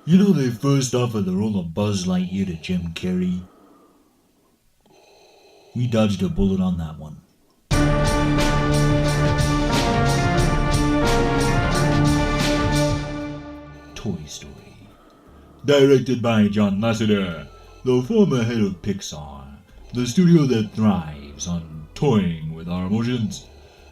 You know they first offered the role of Buzz Lightyear to Jim Carrey? We dodged a bullet on that one. Toy Story. Directed by John Lasseter, the former head of Pixar, the studio that thrives on toying with our emotions.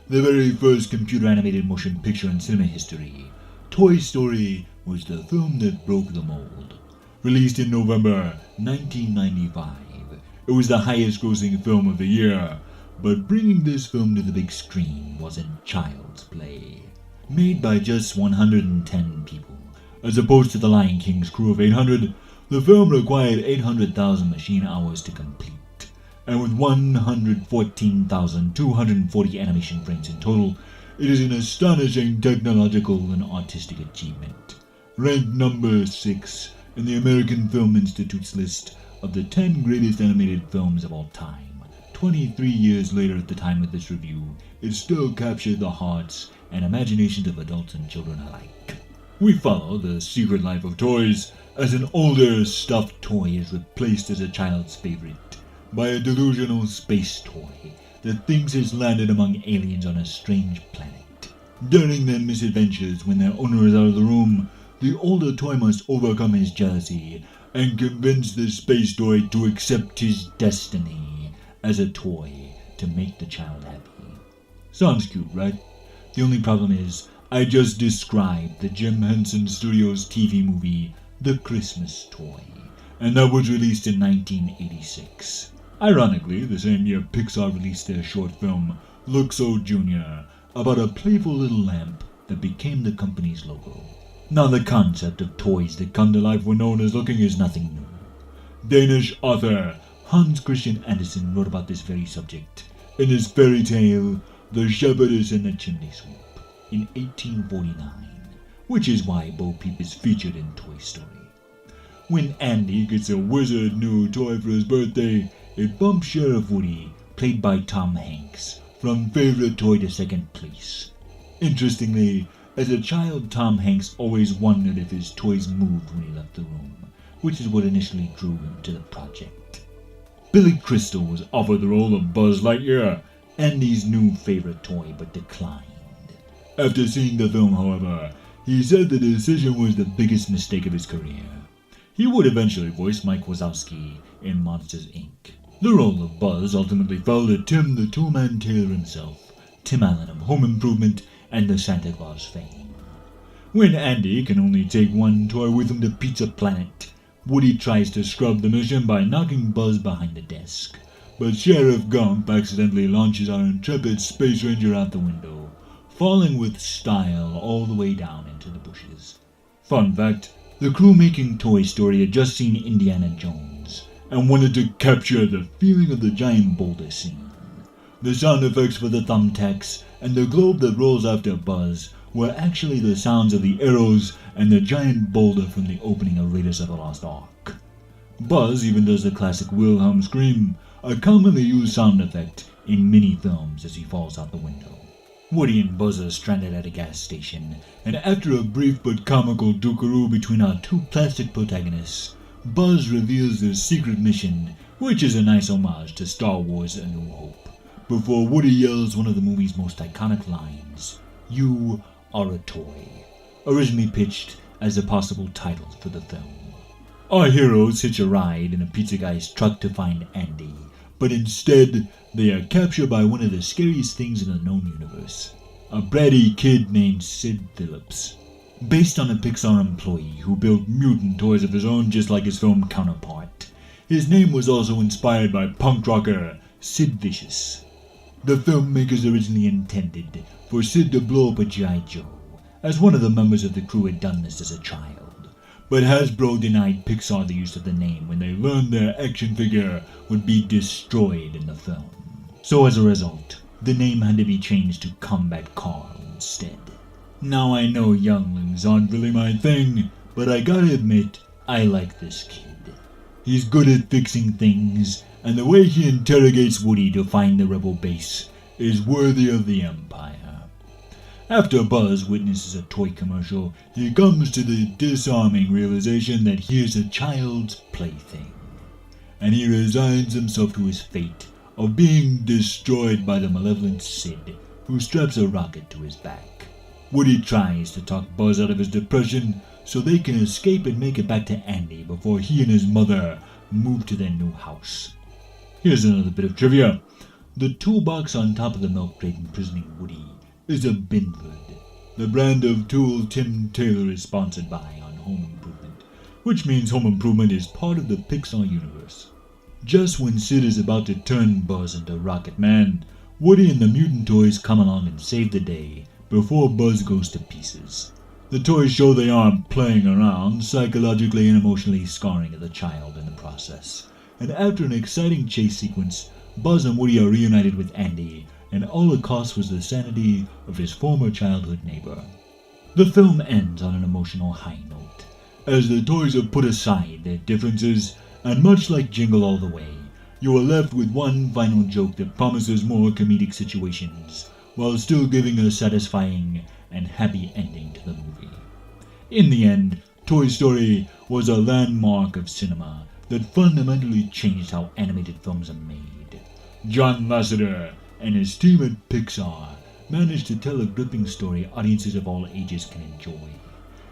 The very first computer-animated motion picture in cinema history, Toy Story was the film that broke the mold. Released in November 1995, it was the highest-grossing film of the year, but bringing this film to the big screen wasn't child's play. Made by just 110 people, as opposed to The Lion King's crew of 800, the film required 800,000 machine hours to complete. And with 114,240 animation frames in total, it is an astonishing technological and artistic achievement. Ranked number 6 in the American Film Institute's list of the 10 greatest animated films of all time. 23 years later at the time of this review, it still captured the hearts and imaginations of adults and children alike. We follow the secret life of toys as an older stuffed toy is replaced as a child's favorite by a delusional space toy that thinks it's landed among aliens on a strange planet. During their misadventures when their owner is out of the room, the older toy must overcome his jealousy and convince the space toy to accept his destiny as a toy to make the child happy. Sounds cute, right? The only problem is, I just described the Jim Henson Studios TV movie, The Christmas Toy, and that was released in 1986. Ironically, the same year Pixar released their short film, Luxo Jr., about a playful little lamp that became the company's logo. Now the concept of toys that come to life when no one is looking is nothing new. Danish author Hans Christian Andersen wrote about this very subject in his fairy tale, The Shepherdess and the Chimney Sweep, in 1849, which is why Bo Peep is featured in Toy Story. When Andy gets a wizard new toy for his birthday, it bumps Sheriff Woody, played by Tom Hanks, from favorite toy to second place. Interestingly, as a child, Tom Hanks always wondered if his toys moved when he left the room, which is what initially drew him to the project. Billy Crystal was offered the role of Buzz Lightyear, Andy's new favorite toy, but declined. After seeing the film, however, he said the decision was the biggest mistake of his career. He would eventually voice Mike Wazowski in Monsters, Inc. The role of Buzz ultimately fell to Tim the Toolman Taylor himself, Tim Allen of Home Improvement and the Santa Claus fame. When Andy can only take one toy with him to Pizza Planet, Woody tries to scrub the mission by knocking Buzz behind the desk. But Sheriff Gump accidentally launches our intrepid Space Ranger out the window, falling with style all the way down into the bushes. Fun fact, the crew making Toy Story had just seen Indiana Jones and wanted to capture the feeling of the giant boulder scene. The sound effects for the thumbtacks and the globe that rolls after Buzz were actually the sounds of the arrows and the giant boulder from the opening of Raiders of the Lost Ark. Buzz even does the classic Wilhelm scream, a commonly used sound effect in many films as he falls out the window. Woody and Buzz are stranded at a gas station, and after a brief but comical dukeroo between our two plastic protagonists, Buzz reveals their secret mission, which is a nice homage to Star Wars A New Hope, before Woody yells one of the movie's most iconic lines, "You are a toy," originally pitched as a possible title for the film. Our heroes hitch a ride in a pizza guy's truck to find Andy, but instead they are captured by one of the scariest things in the known universe, a bratty kid named Sid Phillips. Based on a Pixar employee who built mutant toys of his own just like his film counterpart, his name was also inspired by punk rocker Sid Vicious. The filmmakers originally intended for Sid to blow up a G.I. Joe, as one of the members of the crew had done this as a child. But Hasbro denied Pixar the use of the name when they learned their action figure would be destroyed in the film. So as a result, the name had to be changed to Combat Carl instead. Now I know younglings aren't really my thing, but I gotta admit, I like this kid. He's good at fixing things, and the way he interrogates Woody to find the rebel base is worthy of the Empire. After Buzz witnesses a toy commercial, he comes to the disarming realization that he is a child's plaything, and he resigns himself to his fate of being destroyed by the malevolent Sid, who straps a rocket to his back. Woody tries to talk Buzz out of his depression so they can escape and make it back to Andy before he and his mother move to their new house. Here's another bit of trivia. The toolbox on top of the milk crate imprisoning Woody is a Binford, the brand of tool Tim Taylor is sponsored by on Home Improvement, which means Home Improvement is part of the Pixar universe. Just when Sid is about to turn Buzz into Rocket Man, Woody and the mutant toys come along and save the day before Buzz goes to pieces. The toys show they aren't playing around, psychologically and emotionally scarring the child in the process. And after an exciting chase sequence, Buzz and Woody are reunited with Andy, and all it cost was the sanity of his former childhood neighbor. The film ends on an emotional high note, as the toys have put aside their differences, and much like Jingle All the Way, you are left with one final joke that promises more comedic situations, while still giving a satisfying and happy ending to the movie. In the end, Toy Story was a landmark of cinema that fundamentally changed how animated films are made. John Lasseter and his team at Pixar managed to tell a gripping story audiences of all ages can enjoy.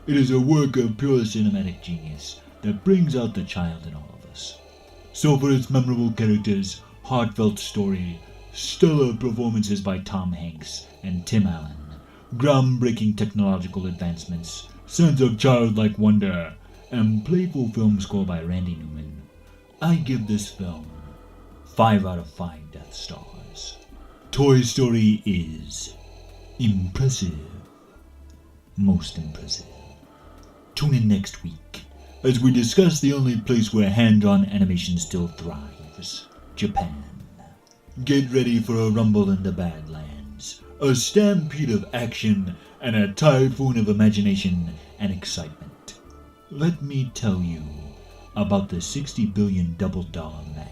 It is a work of pure cinematic genius that brings out the child in all of us. So for its memorable characters, heartfelt story, stellar performances by Tom Hanks and Tim Allen, groundbreaking technological advancements, sense of childlike wonder, and playful film score by Randy Newman, I give this film 5 out of 5 Death Stars. Toy Story is impressive. Most impressive. Tune in next week as we discuss the only place where hand-drawn animation still thrives, Japan. Get ready for a rumble in the Badlands, a stampede of action, and a typhoon of imagination and excitement. Let me tell you about the 60 billion double dollar man.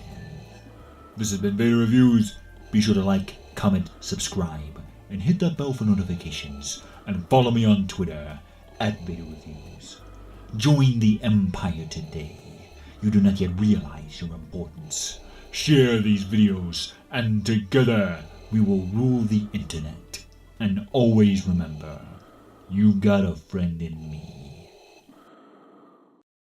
This has been Vader Reviews. Be sure to like, comment, subscribe, and hit that bell for notifications, and follow me on Twitter @VaderReviews. Join the Empire today. You do not yet realize your importance. Share these videos, and together we will rule the internet. And always remember, you got a friend in me.